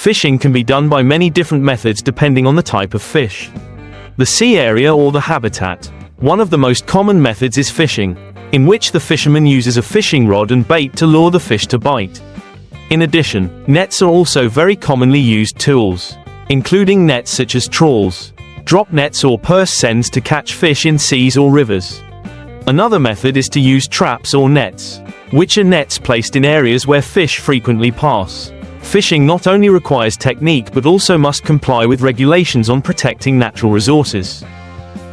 Fishing can be done by many different methods depending on the type of fish. The sea area or the habitat. One of the most common methods is fishing, in which the fisherman uses a fishing rod and bait to lure the fish to bite. In addition, nets are also very commonly used tools, including nets such as trawls, drop nets or purse seines to catch fish in seas or rivers. Another method is to use traps or nets, which are nets placed in areas where fish frequently pass. Fishing not only requires technique but also must comply with regulations on protecting natural resources,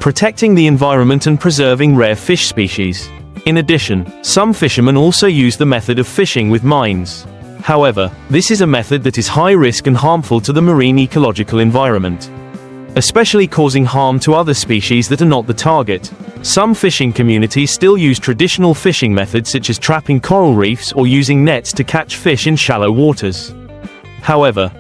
protecting the environment and preserving rare fish species. In addition, some fishermen also use the method of fishing with mines. However, this is a method that is high risk and harmful to the marine ecological environment, especially causing harm to other species that are not the target. Some fishing communities still use traditional fishing methods such as trapping coral reefs or using nets to catch fish in shallow waters. However,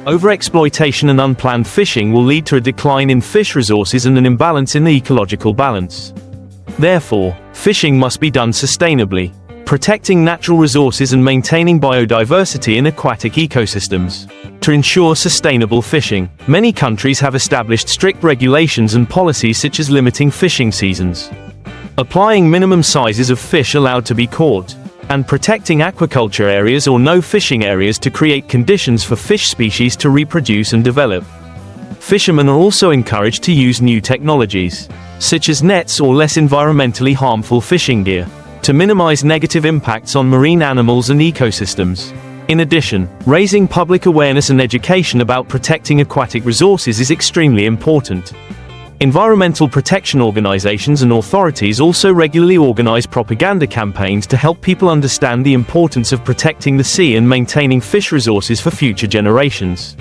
overexploitation and unplanned fishing will lead to a decline in fish resources and an imbalance in the ecological balance. Therefore, fishing must be done sustainably, protecting natural resources and maintaining biodiversity in aquatic ecosystems. To ensure sustainable fishing, many countries have established strict regulations and policies such as limiting fishing seasons, applying minimum sizes of fish allowed to be caught, and protecting aquaculture areas or no fishing areas to create conditions for fish species to reproduce and develop. Fishermen are also encouraged to use new technologies, such as nets or less environmentally harmful fishing gear, to minimize negative impacts on marine animals and ecosystems. In addition, raising public awareness and education about protecting aquatic resources is extremely important. Environmental protection organizations and authorities also regularly organize propaganda campaigns to help people understand the importance of protecting the sea and maintaining fish resources for future generations.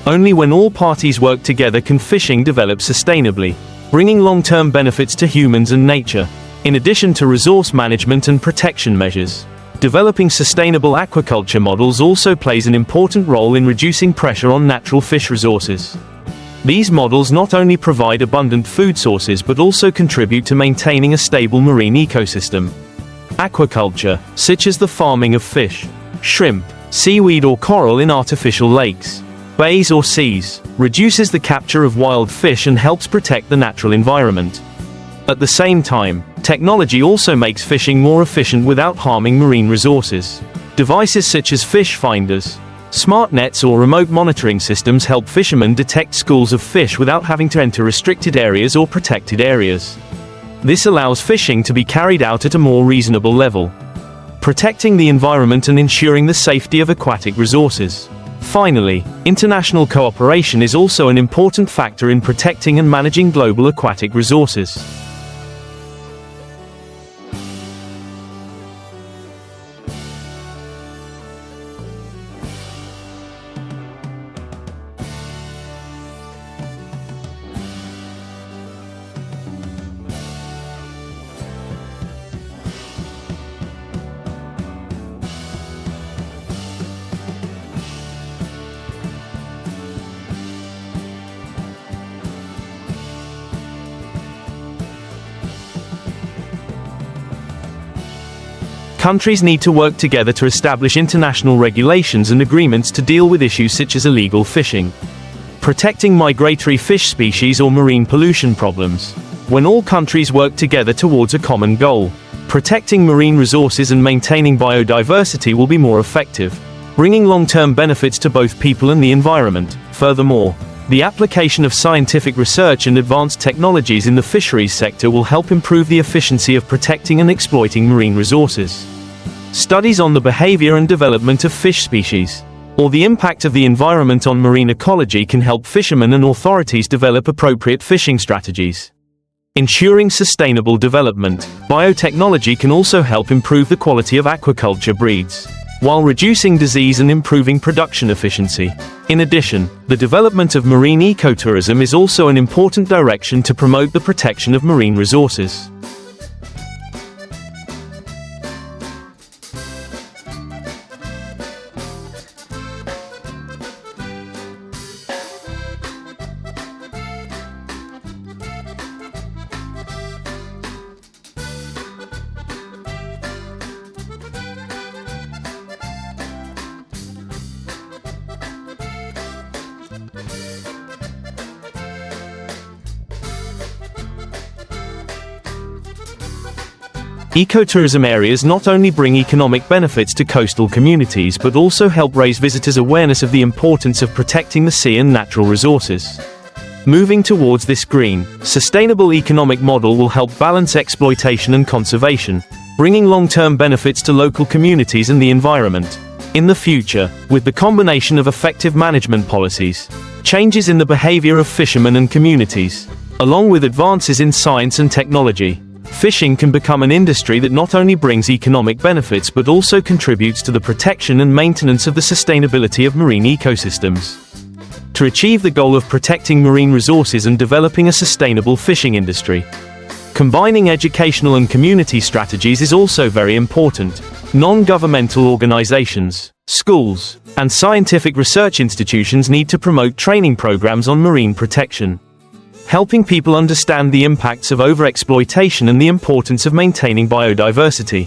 Only when all parties work together can fishing develop sustainably, bringing long-term benefits to humans and nature. In addition to resource management and protection measures, developing sustainable aquaculture models also plays an important role in reducing pressure on natural fish resources. These models not only provide abundant food sources but also contribute to maintaining a stable marine ecosystem. Aquaculture, such as the farming of fish, shrimp, seaweed or coral in artificial lakes, bays or seas, reduces the capture of wild fish and helps protect the natural environment. At the same time, technology also makes fishing more efficient without harming marine resources. Devices such as fish finders, smart nets or remote monitoring systems help fishermen detect schools of fish without having to enter restricted areas or protected areas. This allows fishing to be carried out at a more reasonable level, protecting the environment and ensuring the safety of aquatic resources. Finally, international cooperation is also an important factor in protecting and managing global aquatic resources. Countries need to work together to establish international regulations and agreements to deal with issues such as illegal fishing, protecting migratory fish species or marine pollution problems. When all countries work together towards a common goal, protecting marine resources and maintaining biodiversity will be more effective, bringing long-term benefits to both people and the environment. Furthermore, The application of scientific research and advanced technologies in the fisheries sector will help improve the efficiency of protecting and exploiting marine resources. Studies on the behavior and development of fish species, or the impact of the environment on marine ecology, can help fishermen and authorities develop appropriate fishing strategies. Ensuring sustainable development, biotechnology can also help improve the quality of aquaculture breeds, while reducing disease and improving production efficiency. In addition, the development of marine ecotourism is also an important direction to promote the protection of marine resources. Ecotourism areas not only bring economic benefits to coastal communities but also help raise visitors' awareness of the importance of protecting the sea and natural resources. Moving towards this green, sustainable economic model will help balance exploitation and conservation, bringing long-term benefits to local communities and the environment. In the future, with the combination of effective management policies, changes in the behavior of fishermen and communities, along with advances in science and technology, fishing can become an industry that not only brings economic benefits but also contributes to the protection and maintenance of the sustainability of marine ecosystems. To achieve the goal of protecting marine resources and developing a sustainable fishing industry, combining educational and community strategies is also very important. Non-governmental organizations, schools, and scientific research institutions need to promote training programs on marine protection, helping people understand the impacts of overexploitation and the importance of maintaining biodiversity.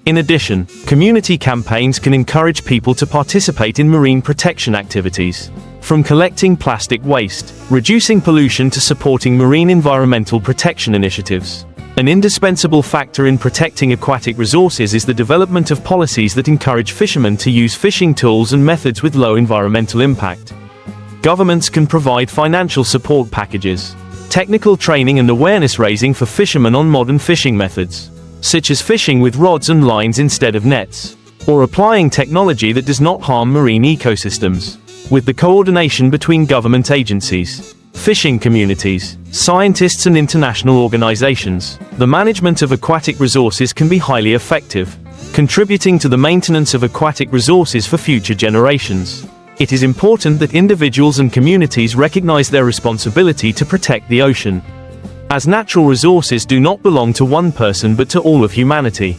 In addition, community campaigns can encourage people to participate in marine protection activities, from collecting plastic waste, reducing pollution to supporting marine environmental protection initiatives. An indispensable factor in protecting aquatic resources is the development of policies that encourage fishermen to use fishing tools and methods with low environmental impact. Governments can provide financial support packages, technical training and awareness raising for fishermen on modern fishing methods, such as fishing with rods and lines instead of nets, or applying technology that does not harm marine ecosystems. With the coordination between government agencies, fishing communities, scientists and international organizations, the management of aquatic resources can be highly effective, contributing to the maintenance of aquatic resources for future generations. It is important that individuals and communities recognize their responsibility to protect the ocean, as natural resources do not belong to one person but to all of humanity.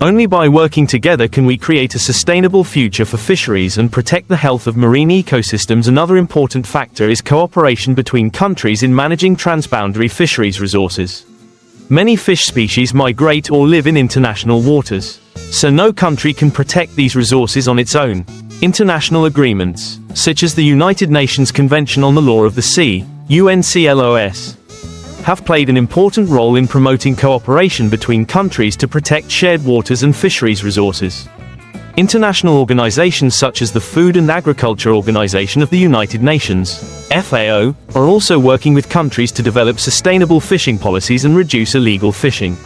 Only by working together can we create a sustainable future for fisheries and protect the health of marine ecosystems. Another important factor is cooperation between countries in managing transboundary fisheries resources. Many fish species migrate or live in international waters, so no country can protect these resources on its own. International agreements, such as the United Nations Convention on the Law of the Sea, UNCLOS, have played an important role in promoting cooperation between countries to protect shared waters and fisheries resources. International organizations such as the Food and Agriculture Organization of the United Nations, FAO, are also working with countries to develop sustainable fishing policies and reduce illegal fishing.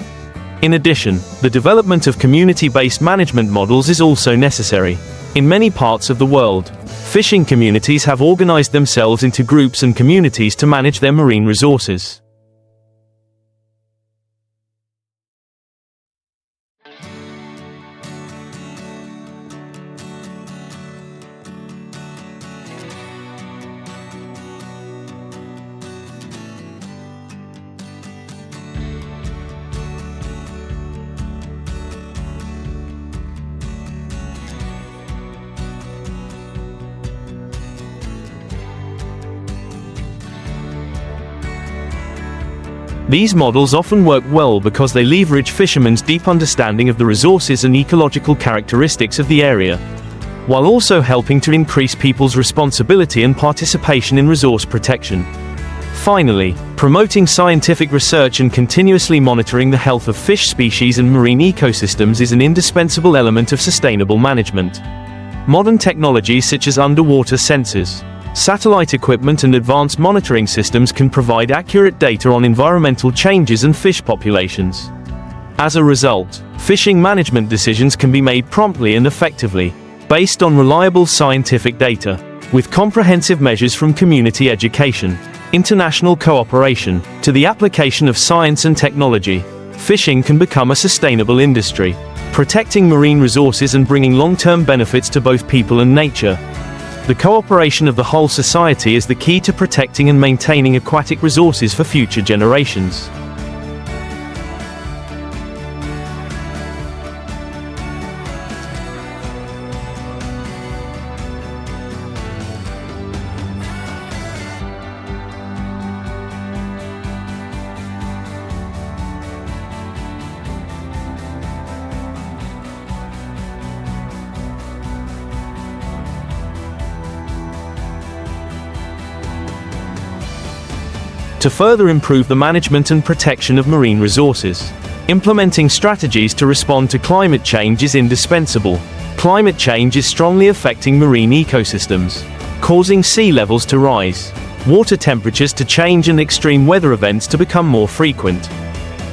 In addition, the development of community-based management models is also necessary. In many parts of the world, Fishing communities have organized themselves into groups and communities to manage their marine resources. These models often work well because they leverage fishermen's deep understanding of the resources and ecological characteristics of the area, while also helping to increase people's responsibility and participation in resource protection. Finally, promoting scientific research and continuously monitoring the health of fish species and marine ecosystems is an indispensable element of sustainable management. Modern technologies such as underwater sensors, satellite equipment and advanced monitoring systems can provide accurate data on environmental changes and fish populations. As a result, fishing management decisions can be made promptly and effectively, based on reliable scientific data, with comprehensive measures from community education, international cooperation, to the application of science and technology. Fishing can become a sustainable industry, protecting marine resources and bringing long-term benefits to both people and nature. The cooperation of the whole society is the key to protecting and maintaining aquatic resources for future generations. To further improve the management and protection of marine resources, implementing strategies to respond to climate change is indispensable. Climate change is strongly affecting marine ecosystems, causing sea levels to rise, water temperatures to change and extreme weather events to become more frequent.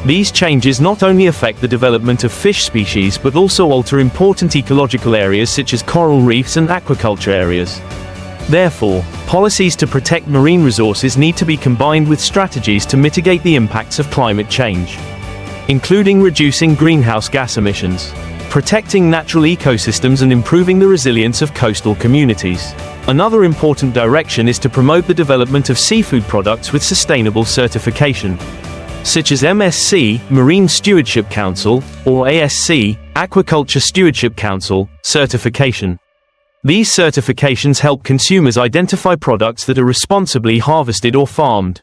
These changes not only affect the development of fish species but also alter important ecological areas such as coral reefs and aquaculture areas. Therefore, policies to protect marine resources need to be combined with strategies to mitigate the impacts of climate change, including reducing greenhouse gas emissions, protecting natural ecosystems and improving the resilience of coastal communities. Another important direction is to promote the development of seafood products with sustainable certification, such as MSC, Marine Stewardship Council, or ASC, Aquaculture Stewardship Council, certification. These certifications help consumers identify products that are responsibly harvested or farmed.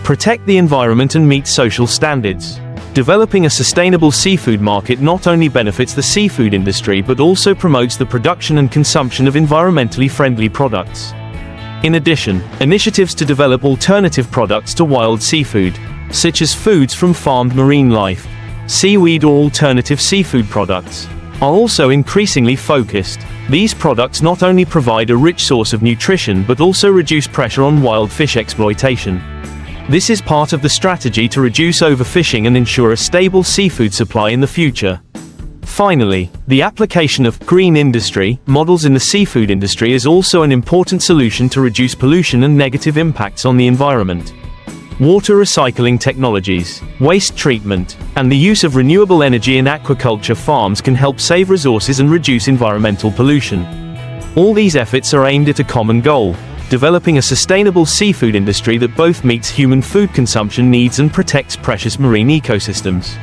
Protect the environment and meet social standards. Developing a sustainable seafood market not only benefits the seafood industry but also promotes the production and consumption of environmentally friendly products. In addition, initiatives to develop alternative products to wild seafood, such as foods from farmed marine life, seaweed or alternative seafood products, are also increasingly focused. These products not only provide a rich source of nutrition but also reduce pressure on wild fish exploitation. This is part of the strategy to reduce overfishing and ensure a stable seafood supply in the future. Finally, the application of green industry models in the seafood industry is also an important solution to reduce pollution and negative impacts on the environment. Water recycling technologies, waste treatment, and the use of renewable energy in aquaculture farms can help save resources and reduce environmental pollution. All these efforts are aimed at a common goal: developing a sustainable seafood industry that both meets human food consumption needs and protects precious marine ecosystems.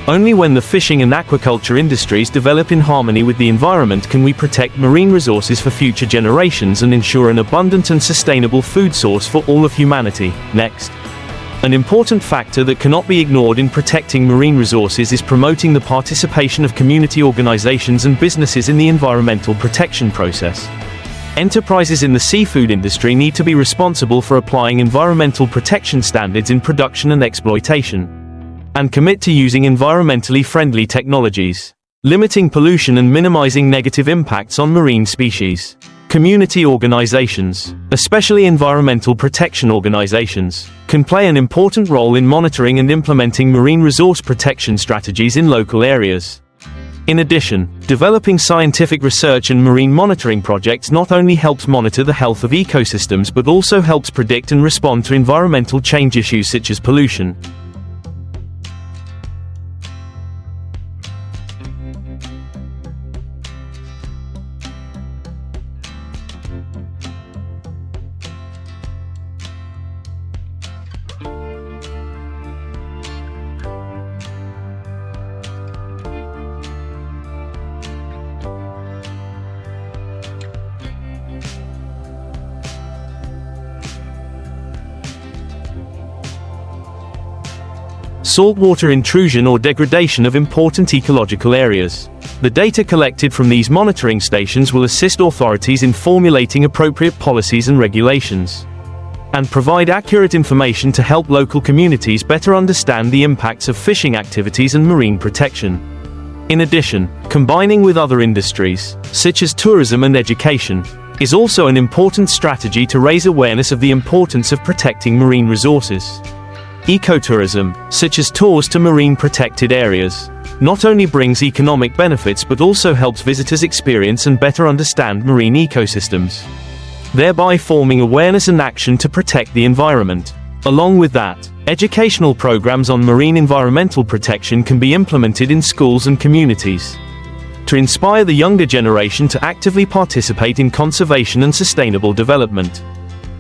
Only when the fishing and aquaculture industries develop in harmony with the environment can we protect marine resources for future generations and ensure an abundant and sustainable food source for all of humanity. Next. An important factor that cannot be ignored in protecting marine resources is promoting the participation of community organizations and businesses in the environmental protection process. Enterprises in the seafood industry need to be responsible for applying environmental protection standards in production and exploitation, and commit to using environmentally friendly technologies, limiting pollution and minimizing negative impacts on marine species. Community organizations, especially environmental protection organizations, can play an important role in monitoring and implementing marine resource protection strategies in local areas. In addition, developing scientific research and marine monitoring projects not only helps monitor the health of ecosystems but also helps predict and respond to environmental change issues such as pollution. Saltwater intrusion or degradation of important ecological areas. The data collected from these monitoring stations will assist authorities in formulating appropriate policies and regulations, and provide accurate information to help local communities better understand the impacts of fishing activities and marine protection. In addition, combining with other industries, such as tourism and education, is also an important strategy to raise awareness of the importance of protecting marine resources. Ecotourism, such as tours to marine protected areas, not only brings economic benefits but also helps visitors experience and better understand marine ecosystems, thereby forming awareness and action to protect the environment. Along with that, educational programs on marine environmental protection can be implemented in schools and communities to inspire the younger generation to actively participate in conservation and sustainable development.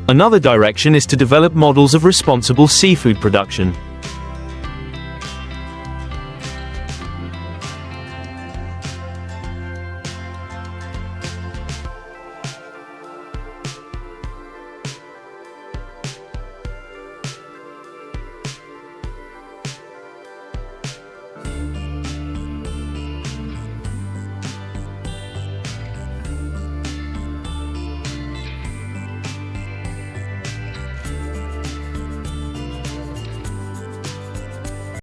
Another direction is to develop models of responsible seafood production.